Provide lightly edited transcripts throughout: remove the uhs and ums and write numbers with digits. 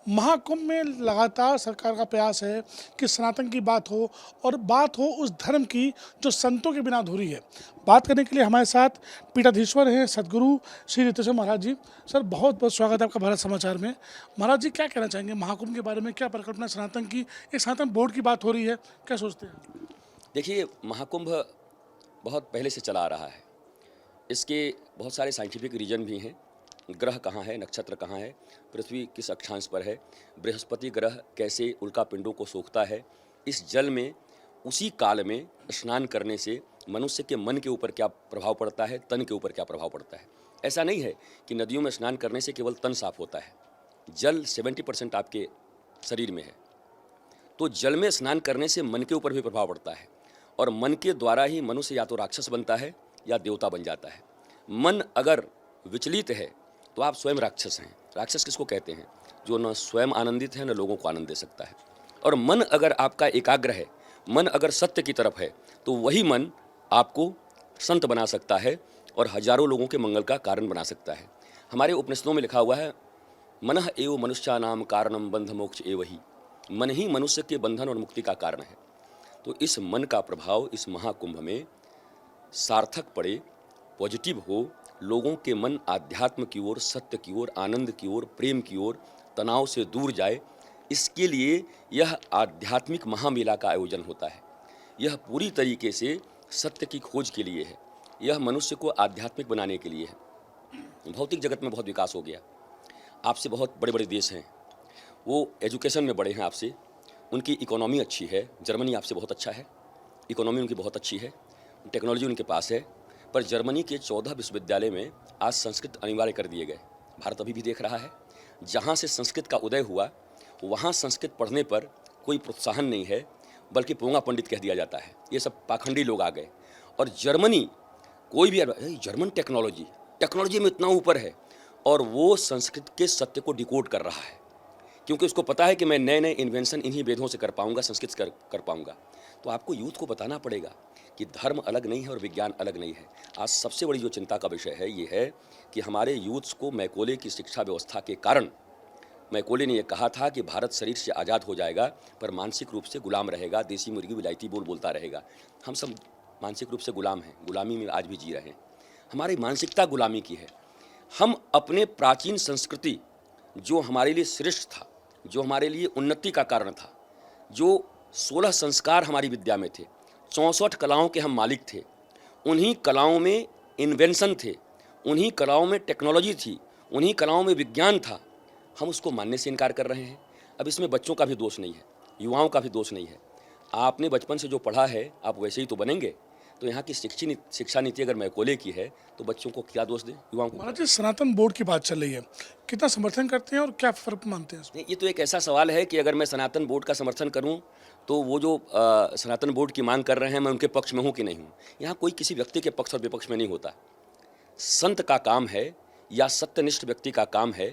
महाकुंभ में लगातार सरकार का प्रयास है कि सनातन की बात हो और बात हो उस धर्म की जो संतों के बिना अधूरी है। बात करने के लिए हमारे साथ पीठाधीश्वर हैं सदगुरु श्री रितेश्वर महाराज जी। सर, बहुत बहुत स्वागत है आपका भारत समाचार में। महाराज जी, क्या कहना चाहेंगे महाकुंभ के बारे में? क्या परिकल्पना सनातन की, एक सनातन बोर्ड की बात हो रही है, क्या सोचते हैं? देखिए, महाकुंभ बहुत पहले से चला आ रहा है। इसके बहुत सारे साइंटिफिक रीजन भी हैं। ग्रह कहाँ है, नक्षत्र कहाँ है, पृथ्वी किस अक्षांश पर है, बृहस्पति ग्रह कैसे उल्का पिंडों को सोखता है, इस जल में उसी काल में स्नान करने से मनुष्य के मन के ऊपर क्या प्रभाव पड़ता है, तन के ऊपर क्या प्रभाव पड़ता है। ऐसा नहीं है कि नदियों में स्नान करने से केवल तन साफ होता है। जल 70% आपके शरीर में है, तो जल में स्नान करने से मन के ऊपर भी प्रभाव पड़ता है और मन के द्वारा ही मनुष्य या तो राक्षस बनता है या देवता बन जाता है। मन अगर विचलित है तो आप स्वयं राक्षस हैं। राक्षस किसको कहते हैं? जो न स्वयं आनंदित है न लोगों को आनंद दे सकता है। और मन अगर आपका एकाग्र है, मन अगर सत्य की तरफ है, तो वही मन आपको संत बना सकता है और हजारों लोगों के मंगल का कारण बना सकता है। हमारे उपनिषदों में लिखा हुआ है, मनः एव मनुष्यानाम कारणम बंध मोक्ष एव ही। मन ही मनुष्य के बंधन और मुक्ति का कारण है। तो इस मन का प्रभाव इस महाकुंभ में सार्थक पड़े, पॉजिटिव हो, लोगों के मन आध्यात्म की ओर, सत्य की ओर, आनंद की ओर, प्रेम की ओर, तनाव से दूर जाए, इसके लिए यह आध्यात्मिक महामेला का आयोजन होता है। यह पूरी तरीके से सत्य की खोज के लिए है। यह मनुष्य को आध्यात्मिक बनाने के लिए है। भौतिक जगत में बहुत विकास हो गया। आपसे बहुत बड़े बड़े देश हैं, वो एजुकेशन में बड़े हैं आपसे, उनकी इकोनॉमी अच्छी है। जर्मनी आपसे बहुत अच्छा है, इकोनॉमी उनकी बहुत अच्छी है, टेक्नोलॉजी उनके पास है। पर जर्मनी के 14 विश्वविद्यालय में आज संस्कृत अनिवार्य कर दिए गए। भारत अभी भी देख रहा है, जहाँ से संस्कृत का उदय हुआ वहाँ संस्कृत पढ़ने पर कोई प्रोत्साहन नहीं है, बल्कि पोंगा पंडित कह दिया जाता है। ये सब पाखंडी लोग आ गए। और जर्मनी, कोई भी जर्मन टेक्नोलॉजी में इतना ऊपर है और वो संस्कृत के सत्य को डिकोड कर रहा है, क्योंकि उसको पता है कि मैं नए नए इन्वेंशन इन्हीं वेदों से कर पाऊंगा, संस्कृत कर पाऊंगा। तो आपको यूथ को बताना पड़ेगा कि धर्म अलग नहीं है और विज्ञान अलग नहीं है। आज सबसे बड़ी जो चिंता का विषय है ये है कि हमारे यूथ्स को मैकोले की शिक्षा व्यवस्था के कारण, मैकोले ने यह कहा था कि भारत शरीर से आज़ाद हो जाएगा पर मानसिक रूप से गुलाम रहेगा, देसी मुर्गी विलायती बोल बोलता रहेगा। हम सब मानसिक रूप से गुलाम हैं, गुलामी में आज भी जी रहे हैं। हमारी मानसिकता गुलामी की है। हम अपने प्राचीन संस्कृति, जो हमारे लिए श्रेष्ठ था, जो हमारे लिए उन्नति का कारण था, जो 16 संस्कार हमारी विद्या में थे, 64 कलाओं के हम मालिक थे, उन्हीं कलाओं में इन्वेंशन थे, उन्हीं कलाओं में टेक्नोलॉजी थी, उन्हीं कलाओं में विज्ञान था। हम उसको मानने से इनकार कर रहे हैं। अब इसमें बच्चों का भी दोष नहीं है, युवाओं का भी दोष नहीं है। आपने बचपन से जो पढ़ा है आप वैसे ही तो बनेंगे। तो यहाँ की शिक्षा नीति अगर मैकोले की है तो बच्चों को क्या दोष दें, युवाओं को? महाराज जी, सनातन बोर्ड की बात चल रही है, कितना समर्थन करते हैं और क्या फर्क मानते हैं इसमें? ये तो एक ऐसा सवाल है कि अगर मैं सनातन बोर्ड का समर्थन करूं तो वो जो सनातन बोर्ड की मांग कर रहे हैं, मैं उनके पक्ष में हूं कि नहीं हूं। यहाँ कोई किसी व्यक्ति के पक्ष और विपक्ष में नहीं होता। संत का काम है या सत्यनिष्ठ व्यक्ति का काम है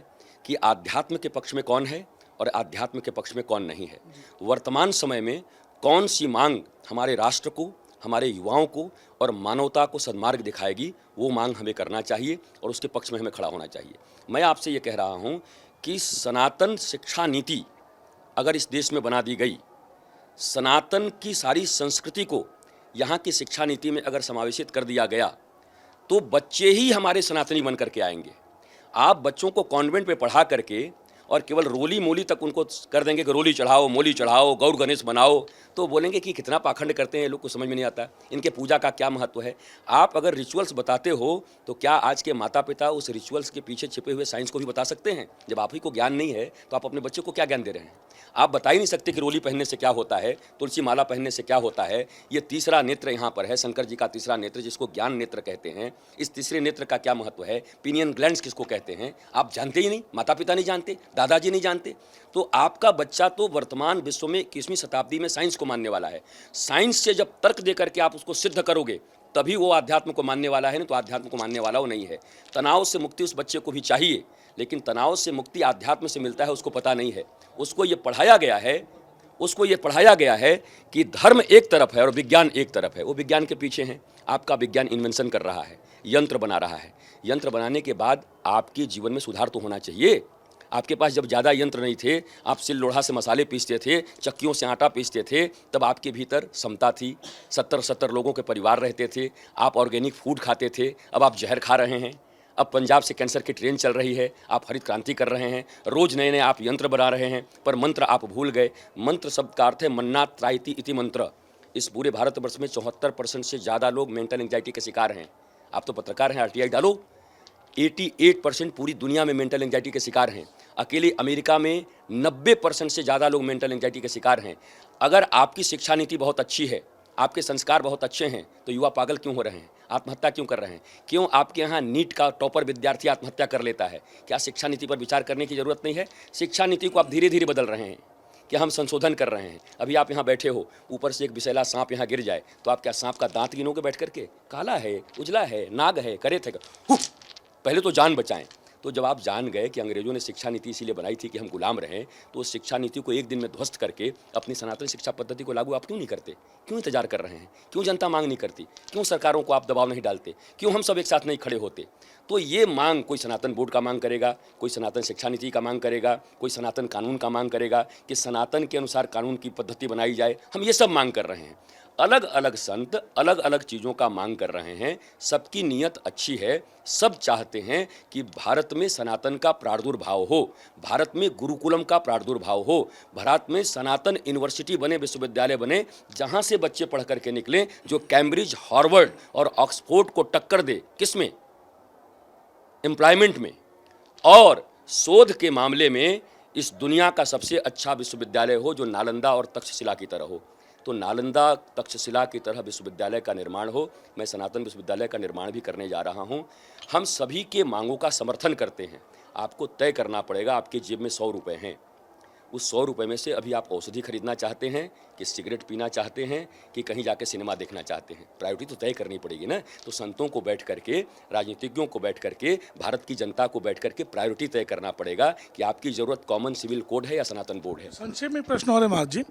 कि आध्यात्म के पक्ष में कौन है और आध्यात्म के पक्ष में कौन नहीं है। वर्तमान समय में कौन सी मांग हमारे राष्ट्र को, हमारे युवाओं को और मानवता को सन्मार्ग दिखाएगी, वो मांग हमें करना चाहिए और उसके पक्ष में हमें खड़ा होना चाहिए। मैं आपसे ये कह रहा हूँ कि सनातन शिक्षा नीति अगर इस देश में बना दी गई, सनातन की सारी संस्कृति को यहाँ की शिक्षा नीति में अगर समावेशित कर दिया गया, तो बच्चे ही हमारे सनातनी बन करके आएंगे। आप बच्चों को कॉन्वेंट में पढ़ा करके और केवल रोली मोली तक उनको कर देंगे कि रोली चढ़ाओ, मोली चढ़ाओ, गौर गणेश बनाओ, तो बोलेंगे कि कितना पाखंड करते हैं, लोग को समझ में नहीं आता इनके पूजा का क्या महत्व है। आप अगर रिचुअल्स बताते हो तो क्या आज के माता पिता उस रिचुअल्स के पीछे छिपे हुए साइंस को भी बता सकते हैं? जब आप ही को ज्ञान नहीं है तो आप अपने बच्चे को क्या ज्ञान दे रहे हैं? आप बता ही नहीं सकते कि रोली पहनने से क्या होता है, तुलसी माला पहनने से क्या होता है। ये तीसरा नेत्र यहाँ पर है, शंकर जी का तीसरा नेत्र, जिसको ज्ञान नेत्र कहते हैं। इस तीसरे नेत्र का क्या महत्व है, पीनियन ग्लैंड्स किसको कहते हैं, आप जानते ही नहीं, माता पिता नहीं जानते, दादाजी नहीं जानते। तो आपका बच्चा तो वर्तमान विश्व में 21वीं शताब्दी में साइंस को मानने वाला है। साइंस से जब तर्क दे करके आप उसको सिद्ध करोगे तभी वो आध्यात्म को मानने वाला है, नहीं तो आध्यात्म को मानने वाला वो नहीं है। तनाव से मुक्ति उस बच्चे को भी चाहिए, लेकिन तनाव से मुक्ति आध्यात्म से मिलता है उसको पता नहीं है। उसको ये पढ़ाया गया है कि धर्म एक तरफ है और विज्ञान एक तरफ है। वो विज्ञान के पीछे हैं। आपका विज्ञान इन्वेंशन कर रहा है, यंत्र बना रहा है। यंत्र बनाने के बाद आपके जीवन में सुधार तो होना चाहिए। आपके पास जब ज़्यादा यंत्र नहीं थे, आप सिल लोढ़ा से मसाले पीसते थे, चक्कियों से आटा पीसते थे, तब आपके भीतर समता थी। 70-70 लोगों के परिवार रहते थे, आप ऑर्गेनिक फूड खाते थे। अब आप जहर खा रहे हैं। अब पंजाब से कैंसर की ट्रेन चल रही है, आप हरित क्रांति कर रहे हैं, रोज़ नए नए आप यंत्र बना रहे हैं, पर मंत्र आप भूल गए। मंत्र शब्द का अर्थ है मन्ना त्रायति इति मंत्र। इस पूरे भारतवर्ष में 74% से ज़्यादा लोग मेंटल एंग्जाइटी के शिकार हैं। आप तो पत्रकार हैं, आरटीआई डालो। 88% पूरी दुनिया में मेंटल एंग्जाइटी के शिकार हैं। अकेले अमेरिका में 90% से ज़्यादा लोग मेंटल एंग्जाइटी के शिकार हैं। अगर आपकी शिक्षा नीति बहुत अच्छी है, आपके संस्कार बहुत अच्छे हैं, तो युवा पागल क्यों हो रहे हैं, आत्महत्या क्यों कर रहे हैं? क्यों आपके यहाँ नीट का टॉपर विद्यार्थी आत्महत्या कर लेता है? क्या शिक्षा नीति पर विचार करने की ज़रूरत नहीं है? शिक्षा नीति को आप धीरे धीरे बदल रहे हैं, कि हम संशोधन कर रहे हैं। अभी आप यहाँ बैठे हो, ऊपर से एक विषैला सांप यहाँ गिर जाए तो आप क्या सांप का दांत गिनोगे बैठ करके? काला है, उजला है, नाग है, करे थे, पहले तो जान बचाएं। तो जब आप जान गए कि अंग्रेजों ने शिक्षा नीति इसीलिए बनाई थी कि हम गुलाम रहें, तो उस शिक्षा नीति को एक दिन में ध्वस्त करके अपनी सनातन शिक्षा पद्धति को लागू आप क्यों नहीं करते? क्यों इंतजार कर रहे हैं? क्यों जनता मांग नहीं करती? क्यों सरकारों को आप दबाव नहीं डालते? क्यों हम सब एक साथ नहीं खड़े होते? तो ये मांग कोई सनातन बोर्ड का मांग करेगा, कोई सनातन शिक्षा नीति का मांग करेगा, कोई सनातन कानून का मांग करेगा कि सनातन के अनुसार कानून की पद्धति बनाई जाए। हम ये सब मांग कर रहे हैं। अलग अलग संत अलग अलग चीज़ों का मांग कर रहे हैं। सबकी नीयत अच्छी है, सब चाहते हैं कि भारत में सनातन का प्रादुर्भाव हो, भारत में गुरुकुलम का प्रादुर्भाव हो, भारत में सनातन यूनिवर्सिटी बने, विश्वविद्यालय बने, जहां से बच्चे पढ़ करके निकलें जो कैम्ब्रिज, हार्वर्ड और ऑक्सफोर्ड को टक्कर दे। किसमें? एम्प्लॉयमेंट में। और शोध के मामले में इस दुनिया का सबसे अच्छा विश्वविद्यालय हो जो नालंदा और तक्षशिला की तरह हो। तो नालंदा तक्षशिला की तरह विश्वविद्यालय का निर्माण हो। मैं सनातन विश्वविद्यालय का निर्माण भी करने जा रहा हूं। हम सभी के मांगों का समर्थन करते हैं। आपको तय करना पड़ेगा, आपके जेब में 100 रुपये हैं, उस 100 रुपये में से अभी आप औषधि खरीदना चाहते हैं कि सिगरेट पीना चाहते हैं कि कहीं जाके सिनेमा देखना चाहते हैं? प्रायोरिटी तो तय करनी पड़ेगी ना। तो संतों को बैठ करके, राजनीतिज्ञों को बैठ करके, भारत की जनता को बैठ करके प्रायोरिटी तय करना पड़ेगा कि आपकी ज़रूरत कॉमन सिविल कोड है या सनातन बोर्ड है। संक्षेप में प्रश्न हो रहे महाराज जी,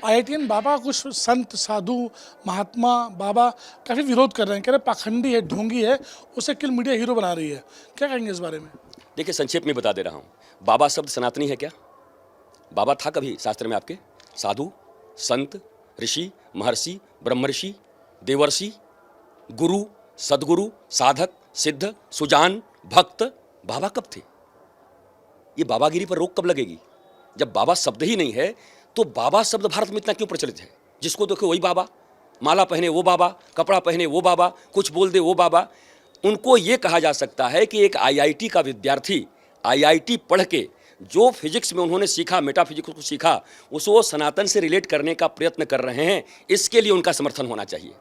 IITian बाबा, कुछ संत साधु महात्मा बाबा काफ़ी विरोध कर रहे हैं, कह रहे पाखंडी है, ढोंगी है, उसे किल मीडिया हीरो बना रही है। क्या कहेंगे इस बारे में? देखिए, संक्षेप में बता दे रहा हूँ। बाबा शब्द सनातनी है क्या? बाबा था कभी शास्त्र में आपके? साधु, संत, ऋषि, महर्षि, ब्रह्मर्षि, देवर्षि, गुरु, सदगुरु, साधक, सिद्ध, सुजान, भक्त, बाबा कब थे? ये बाबागिरी पर रोक कब लगेगी? जब बाबा शब्द ही नहीं है तो बाबा शब्द भारत में इतना क्यों प्रचलित है? जिसको देखो वही बाबा, माला पहने वो बाबा, कपड़ा पहने वो बाबा, कुछ बोल दे वो बाबा। उनको ये कहा जा सकता है कि एक IIT का विद्यार्थी IIT पढ़ के जो फिजिक्स में उन्होंने सीखा, मेटाफिजिक्स को सीखा, उसको सनातन से रिलेट करने का प्रयत्न कर रहे हैं। इसके लिए उनका समर्थन होना चाहिए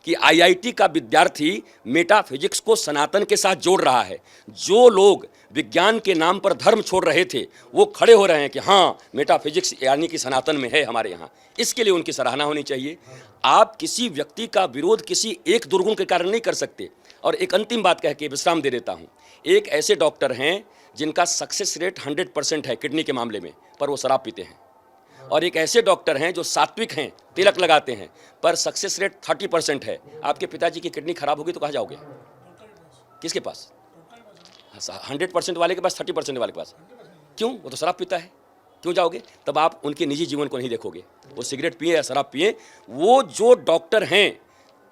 कि IIT का विद्यार्थी मेटाफिजिक्स को सनातन के साथ जोड़ रहा है। जो लोग विज्ञान के नाम पर धर्म छोड़ रहे थे वो खड़े हो रहे हैं कि हाँ, मेटाफिजिक्स यानी कि सनातन में है हमारे यहाँ। इसके लिए उनकी सराहना होनी चाहिए। आप किसी व्यक्ति का विरोध किसी एक दुर्गुण के कारण नहीं कर सकते। और एक अंतिम बात कह के विश्राम दे देता हूँ। एक ऐसे डॉक्टर हैं जिनका सक्सेस रेट 100% है किडनी के मामले में, पर वो शराब पीते हैं। और एक ऐसे डॉक्टर हैं जो सात्विक हैं, तिलक लगाते हैं, पर सक्सेस रेट 30% है। आपके पिताजी की किडनी खराब होगी तो कहाँ जाओगे? किसके पास? 100% वाले के पास, 30% वाले के पास। क्यों? वो तो शराब पीता है, क्यों जाओगे? तब आप उनके निजी जीवन को नहीं देखोगे। वो सिगरेट पिए या शराब पिए, वो जो डॉक्टर हैं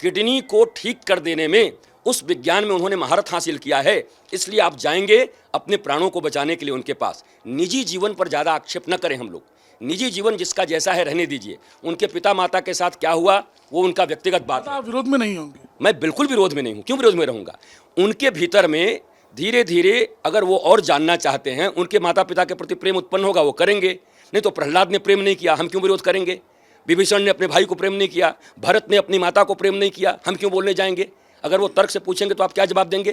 किडनी को ठीक कर देने में, उस विज्ञान में उन्होंने महारत हासिल किया है। इसलिए आप जाएंगे अपने प्राणों को बचाने के लिए उनके पास। निजी जीवन पर ज़्यादा आक्षेप न करें हम लोग। निजी जीवन जिसका जैसा है रहने दीजिए। उनके पिता माता के साथ क्या हुआ वो उनका व्यक्तिगत बात है। आप विरोध में नहीं होंगे? मैं बिल्कुल विरोध में नहीं हूँ। क्यों विरोध में रहूँगा? उनके भीतर में धीरे धीरे अगर वो और जानना चाहते हैं, उनके माता पिता के प्रति प्रेम उत्पन्न होगा, वो करेंगे। नहीं तो प्रहलाद ने प्रेम नहीं किया, हम क्यों विरोध करेंगे? विभीषण ने अपने भाई को प्रेम नहीं किया, भरत ने अपनी माता को प्रेम नहीं किया, हम क्यों बोलने जाएंगे? अगर वो तर्क से पूछेंगे तो आप क्या जवाब देंगे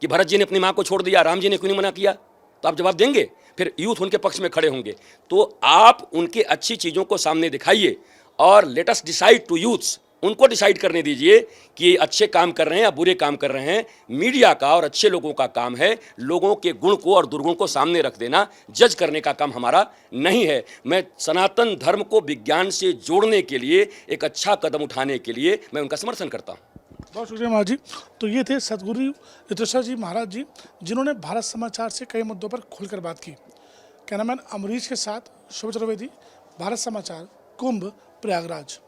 कि भरत जी ने अपनी माँ को छोड़ दिया, राम जी ने क्यों नहीं मना किया? तो आप जवाब देंगे। फिर यूथ उनके पक्ष में खड़े होंगे। तो आप उनके अच्छी चीज़ों को सामने दिखाइए और let us decide to youths, उनको डिसाइड करने दीजिए कि ये अच्छे काम कर रहे हैं या बुरे काम कर रहे हैं। मीडिया का और अच्छे लोगों का काम है लोगों के गुण को और दुर्गुण को सामने रख देना, जज करने का काम हमारा नहीं है। मैं सनातन धर्म को विज्ञान से जोड़ने के लिए, एक अच्छा कदम उठाने के लिए मैं उनका समर्थन करता हूँ। बहुत शुक्रिया महाराज जी। तो ये थे सदगुरु युतेश्वर जी महाराज जी, जिन्होंने भारत समाचार से कई मुद्दों पर खुलकर बात की। कैमरामैन अमरीश के साथ शुभ चतुर्वेदी, भारत समाचार, कुंभ, प्रयागराज।